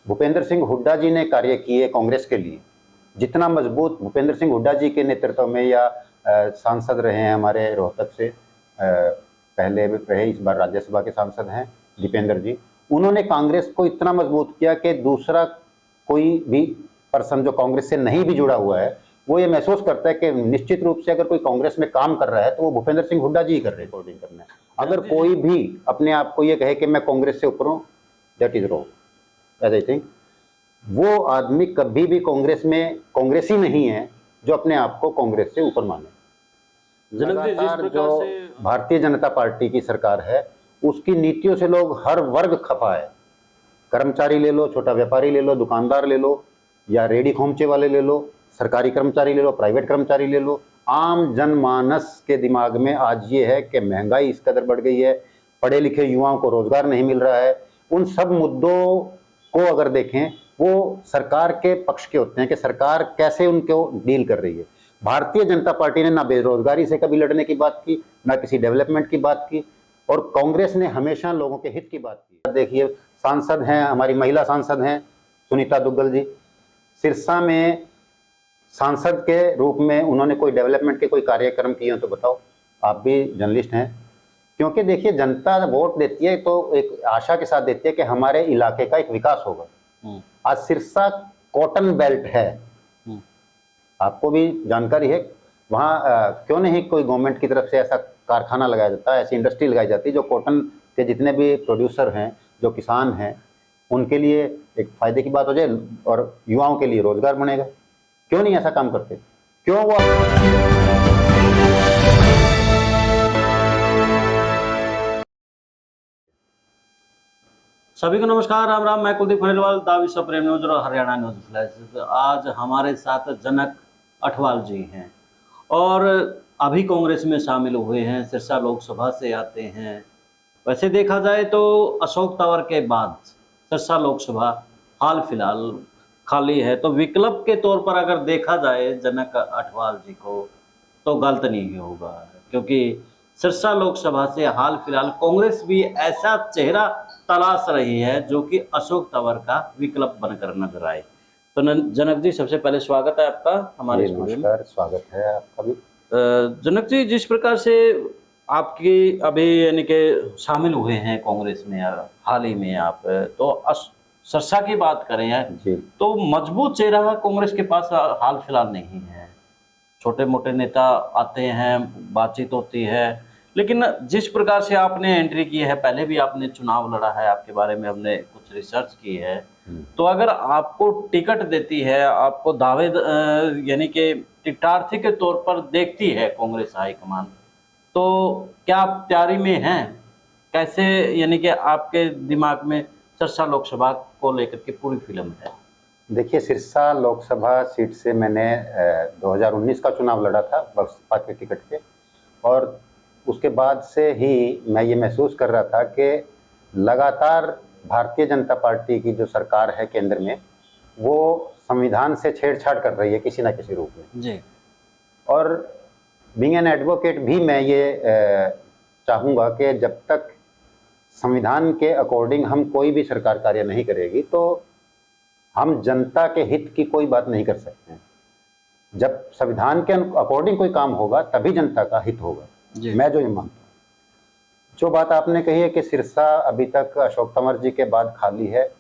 भूपेंद्र सिंह हुड्डा जी ने कार्य किए कांग्रेस के लिए, जितना मजबूत भूपेंद्र सिंह हुड्डा जी के नेतृत्व में, या सांसद रहे हैं हमारे रोहतक से, पहले भी रहे, इस बार राज्यसभा के सांसद हैं दीपेंद्र जी, उन्होंने कांग्रेस को इतना मजबूत किया कि दूसरा कोई भी पर्सन जो कांग्रेस से नहीं भी जुड़ा हुआ है वो ये महसूस करता है कि निश्चित रूप से अगर कोई कांग्रेस में काम कर रहा है तो वो भूपेंद्र सिंह हुड्डा जी कर रहे हैं रिकॉर्डिंग करना है। अगर कोई भी अपने आप को ये कहे कि मैं कांग्रेस से ऊपर हूं, that is wrong as I think. वो आदमी कभी भी कांग्रेस में कांग्रेसी नहीं है जो अपने आप को कांग्रेस से ऊपर माने। लगातार जो भारतीय जनता पार्टी की सरकार है उसकी नीतियों से लोग हर वर्ग खफा है। कर्मचारी ले लो, छोटा व्यापारी ले लो, दुकानदार ले लो, या रेडी खोमचे वाले ले लो, सरकारी कर्मचारी ले लो, प्राइवेट कर्मचारी ले लो, आम जनमानस के दिमाग में आज ये है कि महंगाई इस कदर बढ़ गई है, पढ़े लिखे युवाओं को रोजगार नहीं मिल रहा है। उन सब मुद्दों को अगर देखें वो सरकार के पक्ष के होते हैं कि सरकार कैसे उनको डील कर रही है। भारतीय जनता पार्टी ने ना बेरोजगारी से कभी लड़ने की बात की, ना किसी डेवलपमेंट की बात की, और कांग्रेस ने हमेशा लोगों के हित की बात की। देखिए, सांसद हैं, हमारी महिला सांसद हैं सुनीता दुग्गल जी, सिरसा में सांसद के रूप में उन्होंने कोई डेवलपमेंट के कोई कार्यक्रम किए हो तो बताओ, आप भी जर्नलिस्ट हैं। क्योंकि देखिए, जनता वोट देती है तो एक आशा के साथ देती है कि हमारे इलाके का एक विकास होगा। आज सिरसा कॉटन बेल्ट है, आपको भी जानकारी है, वहाँ क्यों नहीं कोई गवर्नमेंट की तरफ से ऐसा कारखाना लगाया जाता है, ऐसी इंडस्ट्री लगाई जाती है जो कॉटन के जितने भी प्रोड्यूसर हैं, जो किसान हैं, उनके लिए एक फायदे की बात हो जाए और युवाओं के लिए रोजगार बनेगा। क्यों नहीं ऐसा काम करते? क्यों वो सभी को नमस्कार, राम राम। मैं कुलदीप खंडेलवाल, दा विश्व प्रेम न्यूज और हरियाणा न्यूज फ्लैश। आज हमारे साथ जनक अठवाल जी हैं और अभी कांग्रेस में शामिल हुए हैं, सिरसा लोकसभा से आते हैं। वैसे देखा जाए तो अशोक तंवर के बाद सिरसा लोकसभा हाल फिलहाल खाली है, तो विकल्प के तौर पर अगर देखा जाए जनक अठवाल जी को तो गलत नहीं होगा, क्योंकि सिरसा लोकसभा से हाल फिलहाल कांग्रेस भी ऐसा चेहरा तलाश रही है जो कि अशोक तंवर का विकल्प बनकर नजर आए। तो जनक जी, सबसे पहले स्वागत है आपका हमारे स्टूडियो में। स्वागत है आपका भी। जनक जी, जिस प्रकार से आपकी अभी यानी कि शामिल हुए हैं कांग्रेस में हाल ही में आप, तो सिरसा की बात करें जी, तो मजबूत चेहरा कांग्रेस के पास हाल फिलहाल नहीं है। छोटे मोटे नेता आते हैं, बातचीत होती है, लेकिन जिस प्रकार से आपने एंट्री की है, पहले भी आपने चुनाव लड़ा है, आपके बारे में हमने कुछ रिसर्च की है, तो अगर आपको टिकट देती है, आपको दावे यानी कि टिकटार्थी के तौर पर देखती है कांग्रेस हाईकमान, तो क्या आप तैयारी में हैं? कैसे यानी कि आपके दिमाग में सिरसा लोकसभा को लेकर के पूरी फिल्म है? देखिए, सिरसा लोकसभा सीट से मैंने 2019 का चुनाव लड़ा था बसपा के टिकट पे, और उसके बाद से ही मैं ये महसूस कर रहा था कि लगातार भारतीय जनता पार्टी की जो सरकार है केंद्र में, वो संविधान से छेड़छाड़ कर रही है किसी ना किसी रूप में जी। और बीइंग एन एडवोकेट भी मैं ये चाहूँगा कि जब तक संविधान के अकॉर्डिंग हम कोई भी सरकार कार्य नहीं करेगी तो हम जनता के हित की कोई बात नहीं कर सकते हैं। जब संविधान के अकॉर्डिंग कोई काम होगा तभी जनता का हित होगा, मैं जो ये मानता हूँ। जो बात आपने कही है कि सिरसा अभी तक अशोक तंवर जी के बाद खाली है,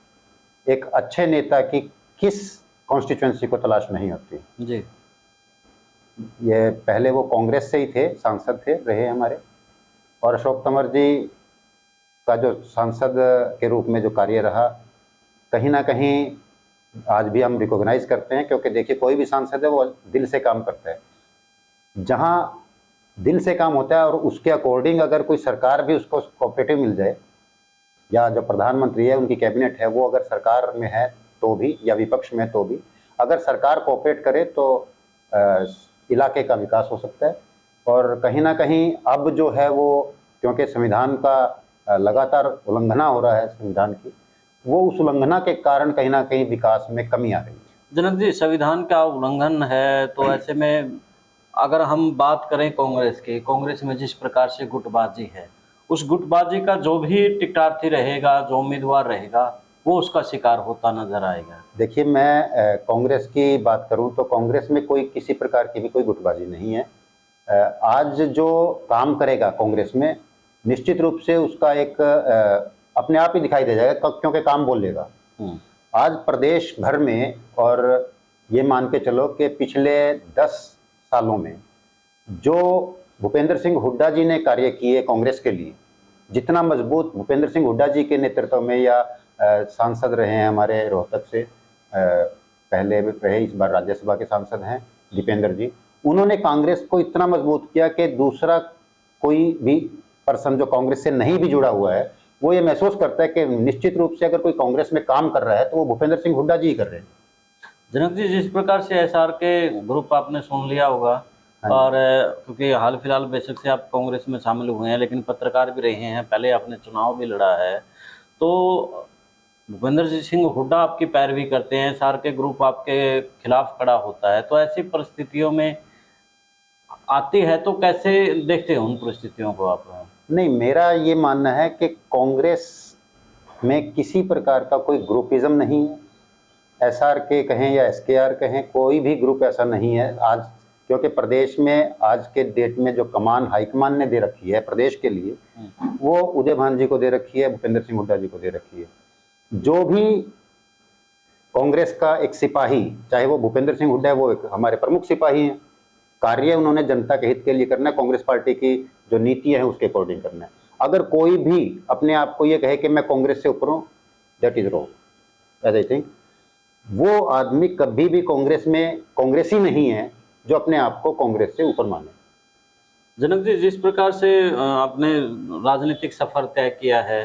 एक अच्छे नेता की किस कॉन्स्टिट्यूएंसी को तलाश नहीं होती जी। ये पहले वो कांग्रेस से ही थे, सांसद थे रहे हमारे, और अशोक तंवर जी का जो सांसद के रूप में जो कार्य रहा, कहीं ना कहीं आज भी हम रिकॉग्नाइज करते हैं, क्योंकि देखिए, कोई भी सांसद है वो दिल से काम करता है। जहां दिल से काम होता है और उसके अकॉर्डिंग अगर कोई सरकार भी उसको कोऑपरेटिव मिल जाए, या जो प्रधानमंत्री है उनकी कैबिनेट है वो अगर सरकार में है तो भी, या विपक्ष में तो भी, अगर सरकार कोऑपरेट करे तो इलाके का विकास हो सकता है। और कहीं ना कहीं अब जो है वो, क्योंकि संविधान का लगातार उल्लंघना हो रहा है संविधान की, वो उस उल्लंघना के कारण कहीं ना कहीं विकास में कमी आ रही है। जनक जी, संविधान का उल्लंघन है तो ऐसे में अगर हम बात करें कांग्रेस की, कांग्रेस में जिस प्रकार से गुटबाजी है, उस गुटबाजी का जो भी टिकटार्थी रहेगा, जो उम्मीदवार रहेगा, वो उसका शिकार होता नजर आएगा? देखिए, मैं कांग्रेस की बात करूं तो कांग्रेस में कोई किसी प्रकार की भी कोई गुटबाजी नहीं है। आज जो काम करेगा कांग्रेस में, निश्चित रूप से उसका एक अपने आप ही दिखाई दे जाएगा, क्योंकि काम बोलेगा। आज प्रदेश भर में, और ये मान के चलो कि पिछले 10 सालों में जो भूपेंद्र सिंह हुड्डा जी ने कार्य किए कांग्रेस के लिए, जितना मजबूत भूपेंद्र सिंह हुड्डा जी के नेतृत्व में, या सांसद रहे हैं हमारे रोहतक से, पहले भी रहे, इस बार राज्यसभा के सांसद हैं दीपेंद्र जी, उन्होंने कांग्रेस को इतना मजबूत किया कि दूसरा कोई भी पर्सन जो कांग्रेस से नहीं भी जुड़ा हुआ है, वो ये महसूस करता है कि निश्चित रूप से अगर कोई कांग्रेस में काम कर रहा है तो वो भूपेंद्र सिंह हुड्डा जी ही कर रहे हैं। जनक जी, जिस प्रकार से एसआर के ग्रुप आपने सुन लिया होगा, और क्योंकि हाल फिलहाल बेशक से आप कांग्रेस में शामिल हुए हैं, लेकिन पत्रकार भी रहे हैं, पहले आपने चुनाव भी लड़ा है, तो भूपेंद्र सिंह हुड्डा आपकी पैरवी करते हैं, एसआर के ग्रुप आपके खिलाफ खड़ा होता है, तो ऐसी परिस्थितियों में आती है तो कैसे देखते हैं उन परिस्थितियों को आप? नहीं, मेरा ये मानना है कि कांग्रेस में किसी प्रकार का कोई ग्रुपिज्म नहीं है। एसआर के कहें या एसकेआर कहें, कोई भी ग्रुप ऐसा नहीं है आज, क्योंकि प्रदेश में आज के डेट में जो कमान हाईकमान ने दे रखी है प्रदेश के लिए, वो उदय भान जी को दे रखी है, भूपेंद्र सिंह हुड्डा जी को दे रखी है। जो भी कांग्रेस का एक सिपाही, चाहे वो भूपेंद्र सिंह हुड्डा है, वो एक हमारे प्रमुख सिपाही हैं, कार्य उन्होंने जनता के हित के लिए करना है, कांग्रेस पार्टी की जो नीतियां हैं उसके अकॉर्डिंग करना है। अगर कोई भी अपने आप को ये कहे कि मैं कांग्रेस से ऊपर हूं, that is wrong, as I think. वो आदमी कभी भी कांग्रेस में कांग्रेसी नहीं है जो अपने आप को कांग्रेस से ऊपर माने। जनक जी, जिस प्रकार से आपने राजनीतिक सफर तय किया है,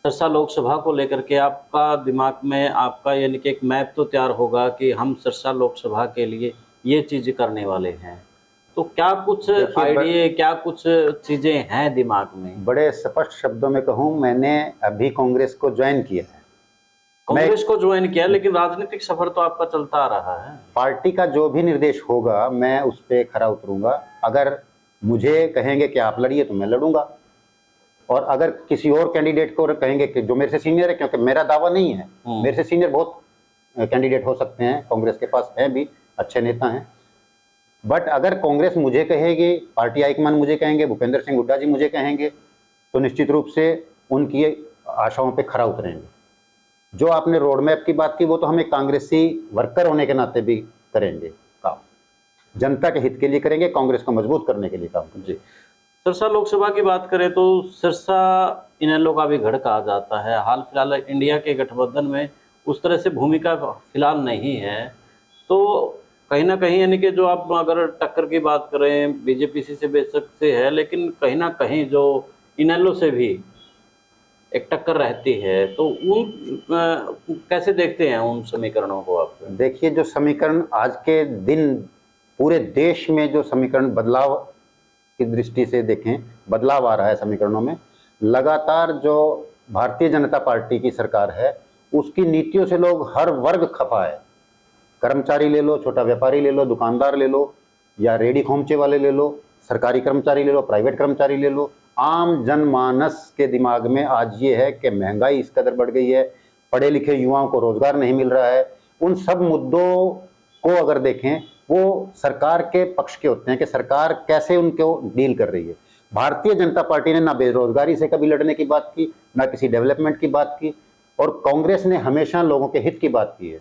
सिरसा लोकसभा को लेकर के आपका दिमाग में आपका यानी कि एक मैप तो तैयार होगा कि हम सिरसा लोकसभा के लिए ये चीज़ करने वाले हैं, तो क्या कुछ आइडिया, क्या कुछ चीज़ें हैं दिमाग में? बड़े स्पष्ट शब्दों में कहूं, मैंने अभी कांग्रेस को ज्वाइन किया है। कांग्रेस को ज्वाइन किया, लेकिन राजनीतिक सफर तो आपका चलता आ रहा है। पार्टी का जो भी निर्देश होगा मैं उस पर खरा उतरूंगा। अगर मुझे कहेंगे कि आप लड़िए तो मैं लड़ूंगा, और अगर किसी और कैंडिडेट को कहेंगे कि जो मेरे से सीनियर है, क्योंकि मेरा दावा नहीं है, मेरे से सीनियर बहुत कैंडिडेट हो सकते हैं, कांग्रेस के पास हैं भी अच्छे नेता हैं, बट अगर कांग्रेस मुझे कहेगी, पार्टी हाईकमान मुझे कहेंगे, भूपेंद्र सिंह हुड्डा जी मुझे कहेंगे, तो निश्चित रूप से उनकी आशाओं पे खरा उतरेंगे। जो आपने रोड मैप की बात की, वो तो हम एक कांग्रेसी वर्कर होने के नाते भी करेंगे काम, जनता के हित के लिए करेंगे, कांग्रेस को मजबूत करने के लिए काम करेंगे। जी, सिरसा लोकसभा की बात करें तो सिरसा इनेलो का भी गढ़ कहा जाता है। हाल फिलहाल इंडिया के गठबंधन में उस तरह से भूमिका फिलहाल नहीं है, तो कहीं ना कहीं यानी कि जो आप अगर टक्कर की बात करें, बीजेपी से बेशक से है, लेकिन कहीं ना कहीं जो इनेलो से भी एक टक्कर रहती है, तो उन कैसे देखते हैं उन समीकरणों को आप? देखिए, जो समीकरण आज के दिन पूरे देश में जो समीकरण बदलाव की दृष्टि से देखें, बदलाव आ रहा है समीकरणों में। लगातार जो भारतीय जनता पार्टी की सरकार है, उसकी नीतियों से लोग हर वर्ग खफा है। कर्मचारी ले लो, छोटा व्यापारी ले लो, दुकानदार ले लो, या रेडी खोमचे वाले ले लो, सरकारी कर्मचारी ले लो, प्राइवेट कर्मचारी ले लो, आम जनमानस के दिमाग में आज ये है कि महंगाई इस कदर बढ़ गई है, पढ़े लिखे युवाओं को रोजगार नहीं मिल रहा है। उन सब मुद्दों को अगर देखें, वो सरकार के पक्ष के होते हैं कि सरकार कैसे उनको डील कर रही है। भारतीय जनता पार्टी ने ना बेरोजगारी से कभी लड़ने की बात की, ना किसी डेवलपमेंट की बात की, और कांग्रेस ने हमेशा लोगों के हित की बात की है।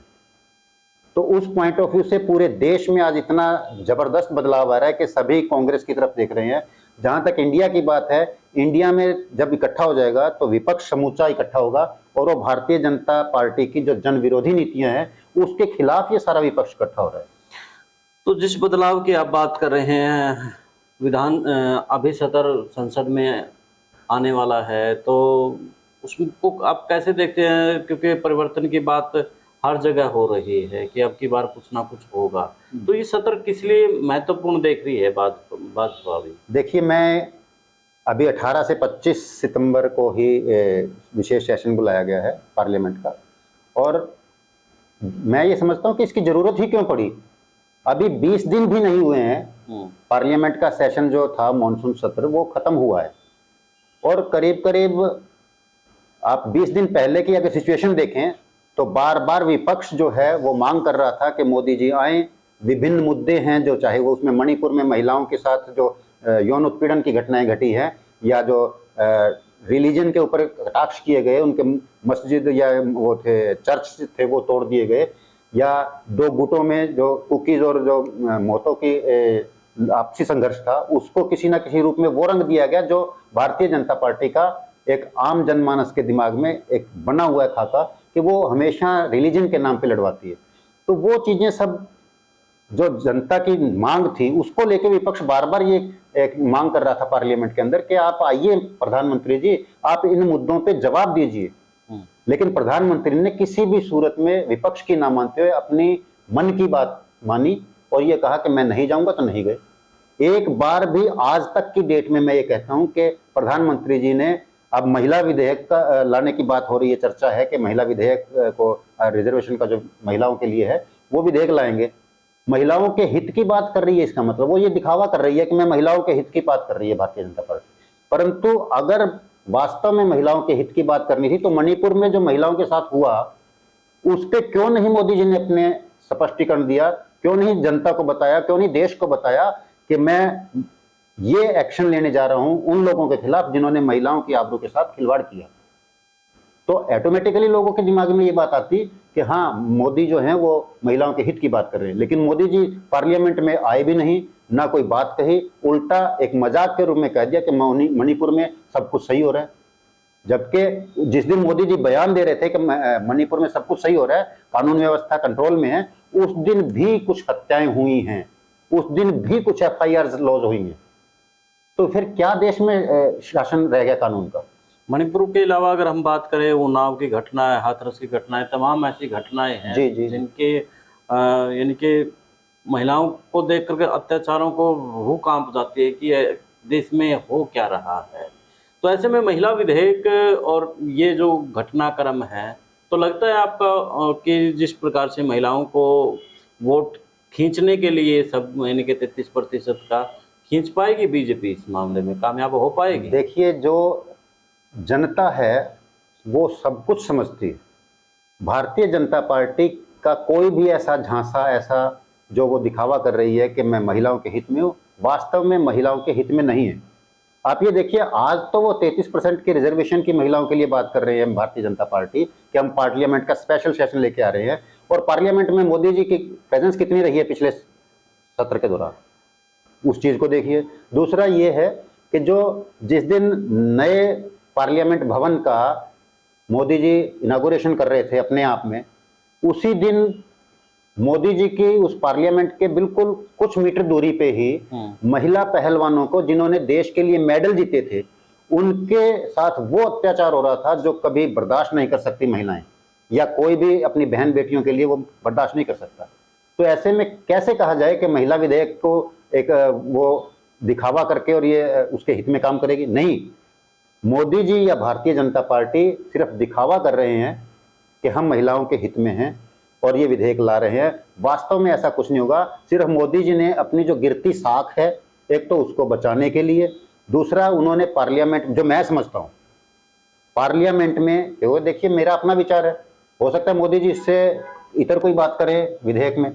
तो उस पॉइंट ऑफ व्यू से पूरे देश में आज इतना जबरदस्त बदलाव आ रहा है कि सभी कांग्रेस की तरफ देख रहे हैं। जहां तक इंडिया की बात है, इंडिया में जब इकट्ठा हो जाएगा तो विपक्ष समूचा इकट्ठा होगा, और वो भारतीय जनता पार्टी की जो जन विरोधी नीतियां हैं उसके खिलाफ ये सारा विपक्ष इकट्ठा हो रहा है। तो जिस बदलाव की आप बात कर रहे हैं, विधान अभी सत्र संसद में आने वाला है, तो उसको आप कैसे देखते हैं? क्योंकि परिवर्तन की बात हर जगह हो रही है कि अब की बार कुछ ना कुछ होगा, तो ये सत्र किस लिए महत्वपूर्ण देख रही है भाजपा भी? देखिए, मैं अभी 18 से 25 सितंबर को ही विशेष सेशन बुलाया गया है पार्लियामेंट का, और मैं ये समझता हूँ कि इसकी जरूरत ही क्यों पड़ी। अभी 20 दिन भी नहीं हुए हैं, पार्लियामेंट का सेशन जो था, मॉनसून सत्र, वो खत्म हुआ है, और करीब करीब आप 20 दिन पहले की अगर सिचुएशन देखें तो बार बार विपक्ष जो है वो मांग कर रहा था कि मोदी जी आए। विभिन्न मुद्दे हैं, जो चाहे वो उसमें मणिपुर में महिलाओं के साथ जो यौन उत्पीड़न की घटनाएं घटी है, या जो रिलीजन के ऊपर कटाक्ष किए गए, उनके मस्जिद या वो थे चर्च थे वो तोड़ दिए गए, या दो गुटों में जो कुकीज और जो मोतों की आपसी संघर्ष था, उसको किसी ना किसी रूप में वो रंग दिया गया जो भारतीय जनता पार्टी का एक आम जनमानस के दिमाग में एक बना हुआ है खाका कि वो हमेशा रिलीजन के नाम पे लड़वाती है। तो वो चीजें सब जो जनता की मांग थी उसको लेके विपक्ष बार बार ये एक मांग कर रहा था पार्लियामेंट के अंदर कि आप आइए प्रधानमंत्री जी, आप इन मुद्दों पे जवाब दीजिए। लेकिन प्रधानमंत्री ने किसी भी सूरत में विपक्ष की ना मानते हुए अपनी मन की बात मानी और ये कहा कि मैं नहीं जाऊंगा, तो नहीं गए। एक बार भी आज तक की डेट में मैं ये कहता हूं कि प्रधानमंत्री जी ने, अब महिला विधेयक का लाने की बात हो रही है, चर्चा है कि महिला विधेयक को रिजर्वेशन का जो महिलाओं के लिए है वो विधेयक लाएंगे। महिलाओं के हित की बात कर रही है, इसका मतलब वो ये दिखावा कर रही है कि मैं महिलाओं के हित की बात कर रही है भारतीय जनता पार्टी। परंतु अगर वास्तव में महिलाओं के हित की बात करनी थी तो मणिपुर में जो महिलाओं के साथ हुआ उस पे क्यों नहीं मोदी जी ने अपने स्पष्टीकरण दिया, क्यों नहीं जनता को बताया, क्यों नहीं देश को बताया कि मैं ये एक्शन लेने जा रहा हूं उन लोगों के खिलाफ जिन्होंने महिलाओं की आबरू के साथ खिलवाड़ किया। तो ऑटोमेटिकली लोगों के दिमाग में ये बात आती कि हाँ, मोदी जो है वो महिलाओं के हित की बात कर रहे हैं। लेकिन मोदी जी पार्लियामेंट में आए भी नहीं, ना कोई बात कही, उल्टा एक मजाक के रूप में कह दिया कि मणिपुर में सब कुछ सही हो रहा है। जबकि जिस दिन मोदी जी बयान दे रहे थे कि मणिपुर में सब कुछ सही हो रहा है, कानून व्यवस्था कंट्रोल में है, उस दिन भी कुछ हत्याएं हुई हैं, उस दिन भी कुछ FIR लॉज हुई हैं। तो फिर क्या देश में शासन रह गया कानून का? मणिपुर के अलावा अगर हम बात करें, उन्नाव की घटना है, हाथरस की घटनाएं, तमाम ऐसी घटनाएं हैं जी, जी, जी। जिनके यानी कि महिलाओं को देख करके अत्याचारों को रूह कांप जाती है कि देश में हो क्या रहा है। तो ऐसे में महिला विधेयक और ये जो घटनाक्रम है, तो लगता है आपका कि जिस प्रकार से महिलाओं को वोट खींचने के लिए सब यानी कि 33% का खींच पाएगी बीजेपी, इस मामले में कामयाब हो पाएगी? देखिए, जो जनता है वो सब कुछ समझती है। भारतीय जनता पार्टी का कोई भी ऐसा झांसा, ऐसा जो वो दिखावा कर रही है कि मैं महिलाओं के हित में हूं, वास्तव में महिलाओं के हित में नहीं है। आप ये देखिए, आज तो वो 33% की रिजर्वेशन की महिलाओं के लिए बात कर रहे हैं भारतीय जनता पार्टी कि हम पार्लियामेंट का स्पेशल सेशन लेके आ रहे हैं, और पार्लियामेंट में मोदी जी की प्रेजेंस कितनी रही है पिछले सत्र के दौरान, उस चीज को देखिए। दूसरा ये है कि जो जिस दिन नए पार्लियामेंट भवन का मोदी जी इनागुरेशन कर रहे थे अपने आप में, उसी दिन मोदी जी की उस पार्लियामेंट के बिल्कुल कुछ मीटर दूरी पे ही महिला पहलवानों को, जिन्होंने देश के लिए मेडल जीते थे, उनके साथ वो अत्याचार हो रहा था जो कभी बर्दाश्त नहीं कर सकती महिलाएं, या कोई भी अपनी बहन बेटियों के लिए वो बर्दाश्त नहीं कर सकता। तो ऐसे में कैसे कहा जाए कि महिला विधेयक को एक वो दिखावा करके और ये उसके हित में काम करेगी? नहीं, मोदी जी या भारतीय जनता पार्टी सिर्फ दिखावा कर रहे हैं कि हम महिलाओं के हित में हैं और ये विधेयक ला रहे हैं। वास्तव में ऐसा कुछ नहीं होगा। सिर्फ मोदी जी ने अपनी जो गिरती साख है, एक तो उसको बचाने के लिए, दूसरा उन्होंने पार्लियामेंट, जो मैं समझता हूँ पार्लियामेंट में, वो देखिए मेरा अपना विचार है, हो सकता है मोदी जी इससे इतर कोई बात करें विधेयक में,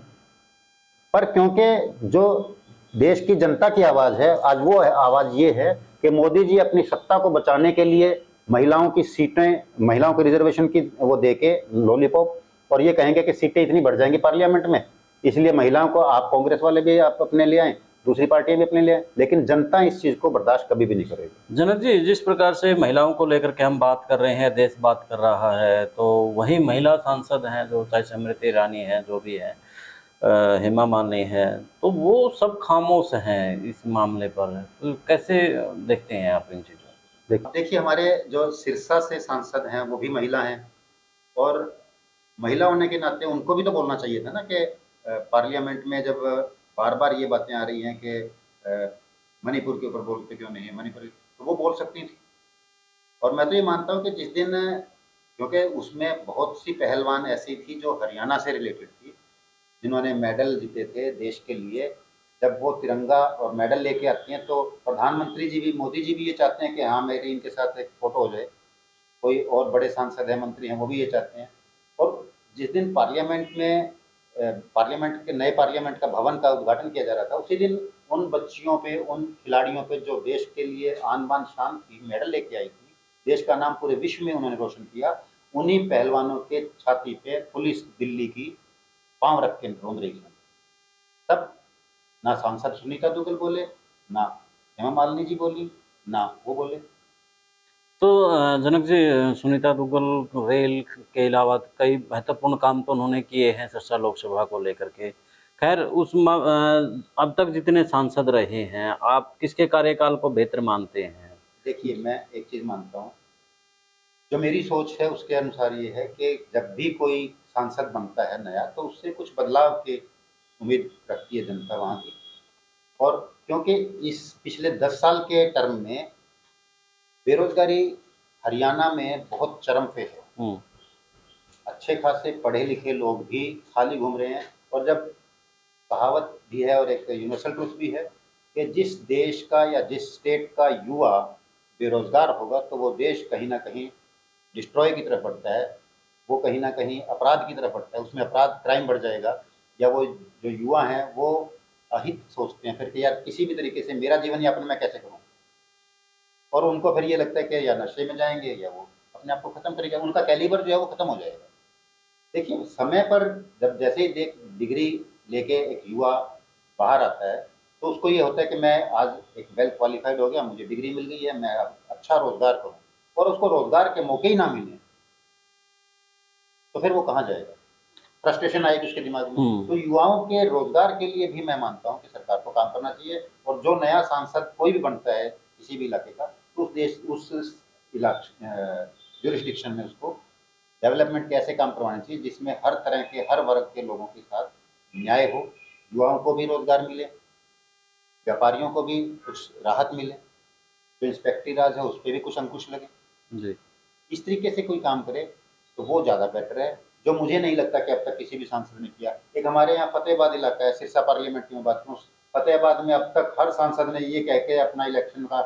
पर क्योंकि जो देश की जनता की आवाज है आज, वो आवाज ये है कि मोदी जी अपनी सत्ता को बचाने के लिए महिलाओं की सीटें, महिलाओं को रिजर्वेशन की वो देके लॉलीपॉप, और ये कहेंगे कि सीटें इतनी बढ़ जाएंगी पार्लियामेंट में, इसलिए महिलाओं को आप कांग्रेस वाले भी आप अपने ले आए, दूसरी पार्टियां भी अपने ले आए। लेकिन जनता इस चीज को बर्दाश्त कभी भी नहीं करेगी। जनक जी, जिस प्रकार से महिलाओं को लेकर के हम बात कर रहे हैं, देश बात कर रहा है, तो वही महिला सांसद हैं जो चाहे स्मृति ईरानी है, जो भी है, हेमा मालिनी है, तो वो सब खामोश हैं इस मामले पर। तो कैसे देखते हैं आप इन चीज़ों को? देखिए, हमारे जो सिरसा से सांसद हैं वो भी महिला हैं, और महिला होने के नाते उनको भी तो बोलना चाहिए था ना कि पार्लियामेंट में जब बार बार ये बातें आ रही हैं कि मणिपुर के ऊपर बोलते क्यों नहीं है, मणिपुर, तो वो बोल सकती थी। और मैं तो ये मानता हूँ कि जिस दिन, क्योंकि उसमें बहुत सी पहलवान ऐसी थी जो हरियाणा से रिलेटेड थी, जिन्होंने मेडल जीते थे देश के लिए, जब वो तिरंगा और मेडल लेके आती हैं तो प्रधानमंत्री जी भी, मोदी जी भी ये चाहते हैं कि हाँ, मेरी इनके साथ एक फोटो हो जाए, कोई और बड़े सांसद हैं, मंत्री हैं, वो भी ये चाहते हैं। और जिस दिन पार्लियामेंट में पार्लियामेंट के नए पार्लियामेंट का भवन का उद्घाटन किया जा रहा था, उसी दिन उन बच्चियों पे, उन खिलाड़ियों पे जो देश के लिए आन बान शान थी, मेडल लेके आई थी, देश का नाम पूरे विश्व में उन्होंने रोशन किया, उन्हीं पहलवानों के छाती पे पुलिस दिल्ली की पांव रख के रोंद रही है। तब ना सांसद सुनीता दुग्गल बोले, ना हेमा मालिनी जी बोली, ना वो बोले। तो जनक जी, सुनीता दुग्गल रेल के अलावा कई महत्वपूर्ण काम तो उन्होंने किए हैं सिरसा लोकसभा को लेकर के। खैर अब तक जितने सांसद रहे हैं, आप किसके कार्यकाल को बेहतर मानते हैं? देखिए, मैं एक चीज़ मानता हूँ, जो मेरी सोच है उसके अनुसार ये है कि जब भी कोई सांसद बनता है नया, तो उससे कुछ बदलाव की उम्मीद रखती है जनता वहाँ की। और क्योंकि इस पिछले 10 साल के टर्म में बेरोज़गारी हरियाणा में बहुत चरम पे है। हुँ, अच्छे खासे पढ़े लिखे लोग भी खाली घूम रहे हैं। और जब कहावत भी है और एक यूनिवर्सल ट्रुथ भी है कि जिस देश का या जिस स्टेट का युवा बेरोज़गार होगा, तो वो देश कहीं न कहीं डिस्ट्रॉय की तरफ बढ़ता है, वो कहीं न कहीं अपराध की तरफ बढ़ता है, उसमें अपराध क्राइम बढ़ जाएगा। या वो जो युवा हैं वो अहित सोचते हैं फिर कि यार किसी भी तरीके से मेरा जीवन यापन मैं कैसे करूँ? और उनको फिर ये लगता है कि या नशे में जाएँगे या वो अपने आप को ख़त्म करेंगे, उनका कैलिबर जो है वो ख़त्म हो जाएगा। देखिए, समय पर जब जैसे ही डिग्री लेके एक युवा बाहर आता है, तो उसको ये होता है कि मैं आज एक वेल क्वालिफ़ाइड हो गया, मुझे डिग्री मिल गई है, मैं अब अच्छा रोज़गार करूँ। और उसको रोज़गार के मौके ही ना मिलें, तो फिर वो कहाँ जाएगा? फ्रस्ट्रेशन आएगी उसके दिमाग में। हुँ। तो युवाओं के रोज़गार के लिए भी मैं मानता हूँ कि सरकार को काम करना चाहिए। और जो नया सांसद कोई भी बनता है किसी भी इलाके का, तो उस ज्यूरिसडिक्शन में उसको डेवलपमेंट के ऐसे काम करवाने चाहिए जिसमें हर तरह के, हर वर्ग के लोगों के साथ न्याय हो, युवाओं को भी रोज़गार मिले, व्यापारियों को भी कुछ राहत मिले, जो इंस्पेक्टरी राज है उस पे भी कुछ अंकुश लगे। जी। इस तरीके से कोई काम करे तो वो ज़्यादा बेटर है, जो मुझे नहीं लगता कि अब तक किसी भी सांसद ने किया। एक हमारे यहाँ फ़तेहाबाद इलाका है, सिरसा पार्लियामेंट की मैं बात करूँ, फ़तेहाबाद में अब तक हर सांसद ने ये कह के अपना इलेक्शन का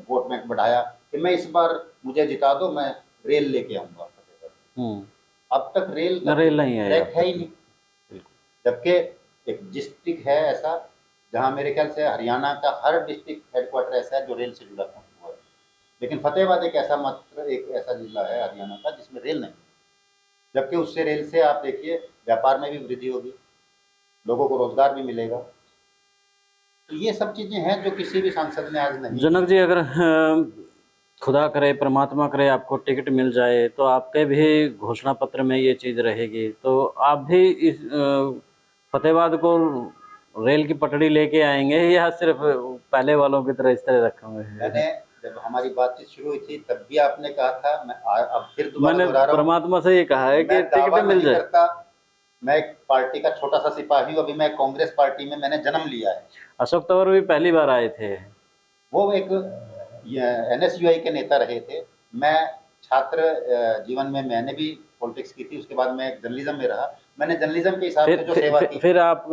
वोट बैंक बढ़ाया कि मैं इस बार मुझे जिता दो, मैं रेल लेके आऊँगा फ़तेहाबाद। हुँ। अब तक रेल का रेल नहीं है अब ट्रैक है तक। ही नहीं। बिल्कुल। जबकि एक डिस्ट्रिक्ट है ऐसा, जहाँ मेरे ख्याल से हरियाणा का हर डिस्ट्रिक्ट हेडक्वार्टर ऐसा है जो रेल से जुड़ा हुआ है। लेकिन फ़तेहाबाद एक ऐसा मात्र एक ऐसा ज़िला है हरियाणा का जिसमें रेल नहीं है। जबकि उससे रेल से आप देखिए व्यापार में भी वृद्धि होगी, लोगों को रोज़गार भी मिलेगा। तो ये सब चीज़ें हैं जो किसी भी सांसद ने आज नहीं जनक की। जी, अगर खुदा करे, परमात्मा करे आपको टिकट मिल जाए, तो आपके भी घोषणा पत्र में ये चीज़ रहेगी, तो आप भी इस फ़तेहाबाद को रेल की पटड़ी लेके आएँगे या सिर्फ़ पहले वालों की तरह इस तरह रखे हुए मैंने हैं? जब हमारी बातचीत शुरू हुई थी तब भी आपने कहा था, मैं अब फिर दोबारा मैंने दोहरा रहा हूँ, परमात्मा से ये कहा है मैं कि दावा टिकट मिल नहीं जाए। करता, मैं एक पार्टी का छोटा-सा सिपाही हूँ, अभी मैं कांग्रेस पार्टी में मैंने जन्म लिया है। अशोक तंवर भी पहली बार आए थे। वो एक ये एनएसयूआई के नेता रहे थे। मैं छात्र जीवन में मैंने भी पॉलिटिक्स की थी, उसके बाद मैं जर्नलिज़्म में रहा। मैंने जर्नलिज़्म के हिसाब से जो सेवा की, फिर आप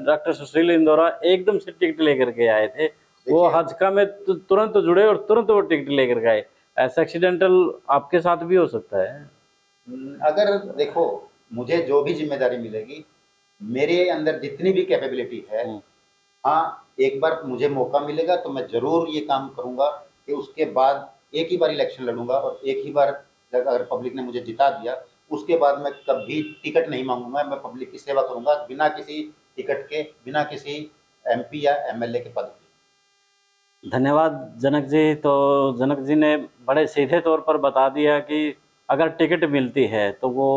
डॉक्टर सुशील इंदौरा एकदम से टिकट लेकर के आए थे। वो देखिए हज का में तुरंत जुड़े और तुरंत वो टिकट लेकर के आए। ऐसा एक्सीडेंटल आपके साथ भी हो सकता है। अगर देखो मुझे जो भी ज़िम्मेदारी मिलेगी, मेरे अंदर जितनी भी कैपेबिलिटी है, हुँ। हाँ, एक बार मुझे मौका मिलेगा तो मैं ज़रूर ये काम करूँगा कि उसके बाद एक ही बार इलेक्शन लड़ूँगा और एक ही बार अगर पब्लिक ने मुझे जिता दिया, उसके बाद मैं कभी टिकट नहीं माँगूँगा, मैं पब्लिक की सेवा करूँगा बिना किसी टिकट के, बिना किसी एमपी या एमएलए के पद के। धन्यवाद जनक जी। तो जनक जी ने बड़े सीधे तौर पर बता दिया कि अगर टिकट मिलती है तो वो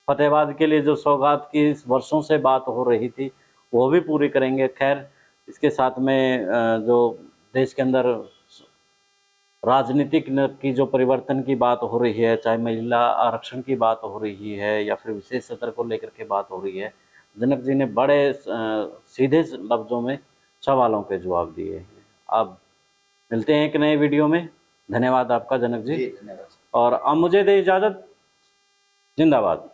फ़तेहाबाद के लिए जो सौगात की वर्षों से बात हो रही थी, वो भी पूरी करेंगे। ख़ैर इसके साथ में जो देश के अंदर राजनीतिक न की जो परिवर्तन की बात हो रही है, चाहे महिला आरक्षण की बात हो रही है या फिर विशेष सत्र को लेकर के बात हो रही है, जनक जी ने बड़े सीधे लफ्ज़ों में सवालों के जवाब दिए हैं। अब मिलते हैं एक नए वीडियो में। धन्यवाद आपका जनक जी। जी, धन्यवाद। और अब मुझे दें इजाज़त। जिंदाबाद।